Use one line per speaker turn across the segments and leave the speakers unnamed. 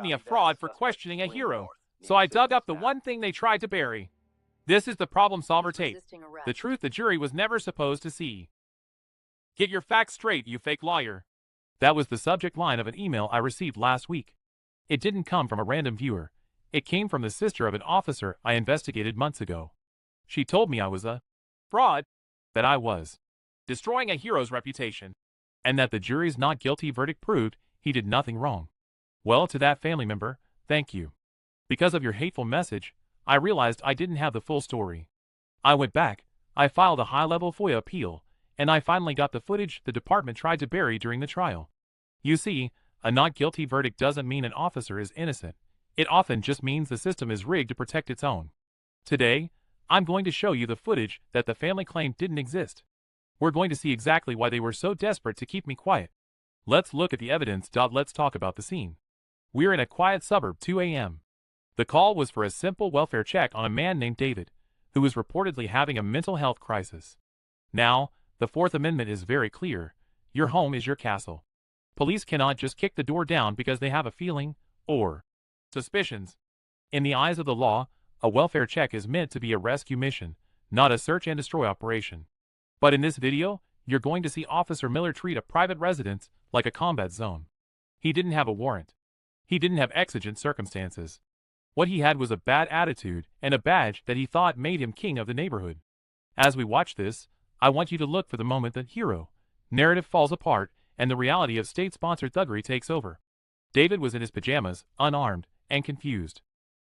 me a fraud for questioning a hero, so I dug up the one thing they tried to bury. This is the problem solver tape. The truth the jury was never supposed to see. Get your facts straight, you fake lawyer. That was the subject line of an email I received last week. It didn't come from a random viewer. It came from the sister of an officer I investigated months ago. She told me I was a fraud, that I was destroying a hero's reputation, and that the jury's not guilty verdict proved he did nothing wrong. Well, to that family member, thank you. Because of your hateful message, I realized I didn't have the full story. I went back, I filed a high-level FOIA appeal, and I finally got the footage the department tried to bury during the trial. You see, a not guilty verdict doesn't mean an officer is innocent. It often just means the system is rigged to protect its own. Today, I'm going to show you the footage that the family claimed didn't exist. We're going to see exactly why they were so desperate to keep me quiet. Let's look at the evidence. Let's talk about the scene. We're in a quiet suburb, 2 a.m. The call was for a simple welfare check on a man named David, who was reportedly having a mental health crisis. Now, the Fourth Amendment is very clear. Your home is your castle. Police cannot just kick the door down because they have a feeling, or suspicions. In the eyes of the law, a welfare check is meant to be a rescue mission, not a search and destroy operation. But in this video, you're going to see Officer Miller treat a private residence like a combat zone. He didn't have a warrant. He didn't have exigent circumstances. What he had was a bad attitude and a badge that he thought made him king of the neighborhood. As we watch this, I want you to look for the moment the hero narrative falls apart and the reality of state-sponsored thuggery takes over. David was in his pajamas, unarmed, and confused.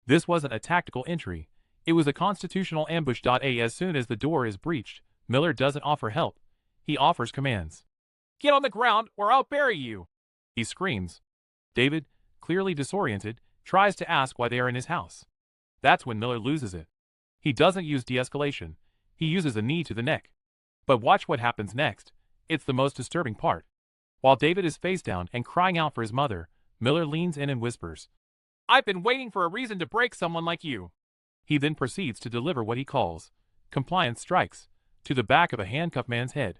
This wasn't a tactical entry. It was a constitutional ambush. As soon as the door is breached, Miller doesn't offer help. He offers commands. Get on the ground or I'll bury you, he screams. David, clearly disoriented, tries to ask why they are in his house. That's when Miller loses it. He doesn't use de-escalation. He uses a knee to the neck. But watch what happens next. It's the most disturbing part. While David is face down and crying out for his mother, Miller leans in and whispers, I've been waiting for a reason to break someone like you. He then proceeds to deliver what he calls compliance strikes to the back of a handcuffed man's head.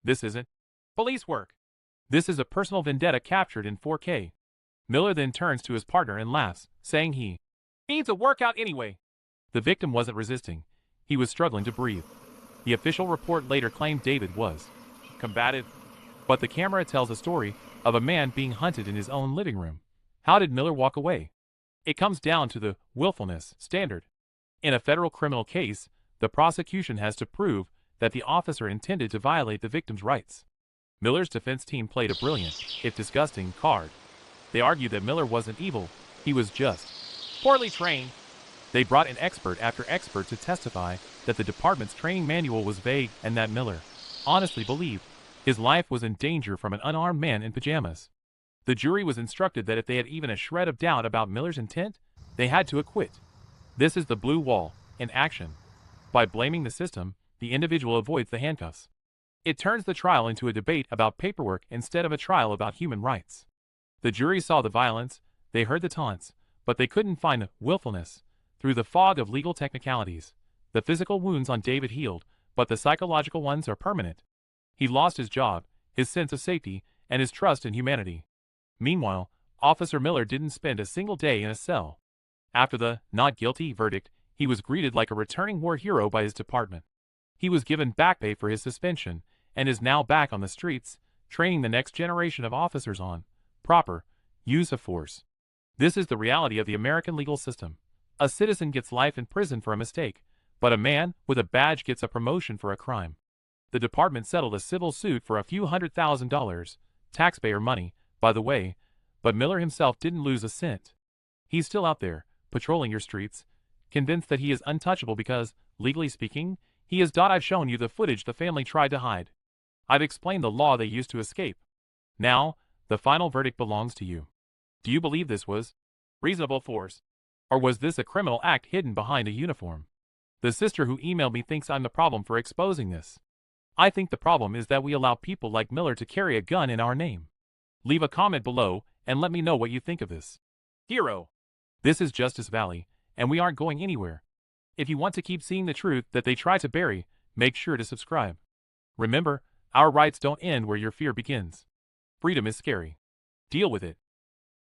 This isn't police work. This is a personal vendetta captured in 4K. Miller then turns to his partner and laughs, saying he needs a workout anyway. The victim wasn't resisting. He was struggling to breathe. The official report later claimed David was combative, but the camera tells a story of a man being hunted in his own living room. How did Miller walk away? It comes down to the willfulness standard. In a federal criminal case, the prosecution has to prove that the officer intended to violate the victim's rights. Miller's defense team played a brilliant, if disgusting, card. They argued that Miller wasn't evil, he was just poorly trained. They brought in expert after expert to testify that the department's training manual was vague and that Miller honestly believed his life was in danger from an unarmed man in pajamas. The jury was instructed that if they had even a shred of doubt about Miller's intent, they had to acquit. This is the blue wall in action. By blaming the system, the individual avoids the handcuffs. It turns the trial into a debate about paperwork instead of a trial about human rights. The jury saw the violence, they heard the taunts, but they couldn't find willfulness. Through the fog of legal technicalities, the physical wounds on David healed, but the psychological ones are permanent. He lost his job, his sense of safety, and his trust in humanity. Meanwhile, Officer Miller didn't spend a single day in a cell. After the not guilty verdict, he was greeted like a returning war hero by his department. He was given back pay for his suspension, and is now back on the streets, training the next generation of officers on proper use of force. This is the reality of the American legal system. A citizen gets life in prison for a mistake, but a man with a badge gets a promotion for a crime. The department settled a civil suit for a few $100,000, taxpayer money, by the way, but Miller himself didn't lose a cent. He's still out there, patrolling your streets, convinced that he is untouchable because, legally speaking, he is. I've shown you the footage the family tried to hide. I've explained the law they used to escape. Now, the final verdict belongs to you. Do you believe this was reasonable force? Or was this a criminal act hidden behind a uniform? The sister who emailed me thinks I'm the problem for exposing this. I think the problem is that we allow people like Miller to carry a gun in our name. Leave a comment below and let me know what you think of this hero. This is Justice Valley, and we aren't going anywhere. If you want to keep seeing the truth that they try to bury, make sure to subscribe. Remember, our rights don't end where your fear begins. Freedom is scary. Deal with it.